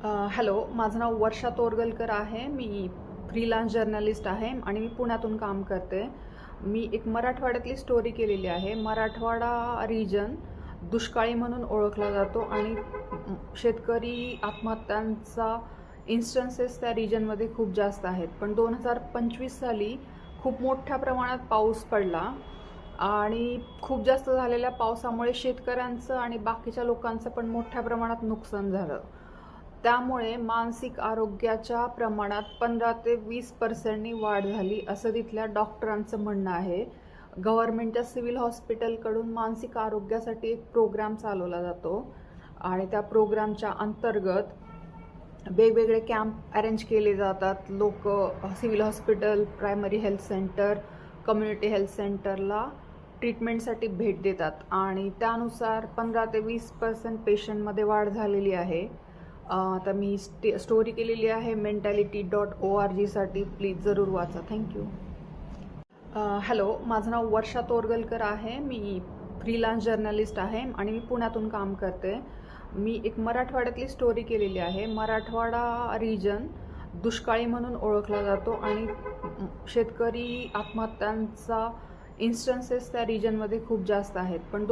Hello, माझं नाव वर्षा तोरगलकर आहे. मी freelance journalist आहे आणि मी पुण्यातून काम करते. मी एक मराठवाड्यातली स्टोरी केलेली आहे. मराठवाडा रिजन दुष्काळी म्हणून ओळखला जातो आणि शेतकरी आत्महत्यांचा इन्स्टन्सेस त्या रिजनमध्ये खूप जास्त आहेत. पण 2025 साली खूप मोठ्या प्रमाणात पाऊस पडला आणि खूप जास्त झालेल्या पावसामुळे शेतकऱ्यांचं आणि बाकीच्या लोकांचं पण मोठ्या प्रमाणात नुकसान झालं. त्यामुळे मानसिक आरोग्याच्या प्रमाणात 15 ते 20% वाढ झाली असं तिथल्या डॉक्टरांचं म्हणणं आहे. गव्हर्नमेंटच्या सिव्हिल हॉस्पिटलकडून मानसिक आरोग्यासाठी एक प्रोग्राम चालवला जातो आणि त्या प्रोग्रामच्या अंतर्गत वेगवेगळे कॅम्प अरेंज केले जातात. लोक civil hospital, primary health centre, community health सेंटरला ट्रीटमेंटसाठी भेट देतात आणि त्यानुसार 15 ते 20% पेशंटमध्ये वाढ झालेली आहे. तर मी स्टोरी केलेली आहे mentality.org. प्लीज जरूर वाचा. थँक्यू. हॅलो, माझं नाव वर्षा तोरगलकर आहे. मी फ्रीलान्स जर्नलिस्ट आहे आणि मी पुण्यातून काम करते. मी एक मराठवाड्यातली स्टोरी केलेली आहे. मराठवाडा रिजन दुष्काळी म्हणून ओळखला जातो आणि शेतकरी आत्महत्यांचा इन्स्टन्सेस त्या रिजनमध्ये खूप जास्त आहेत. पण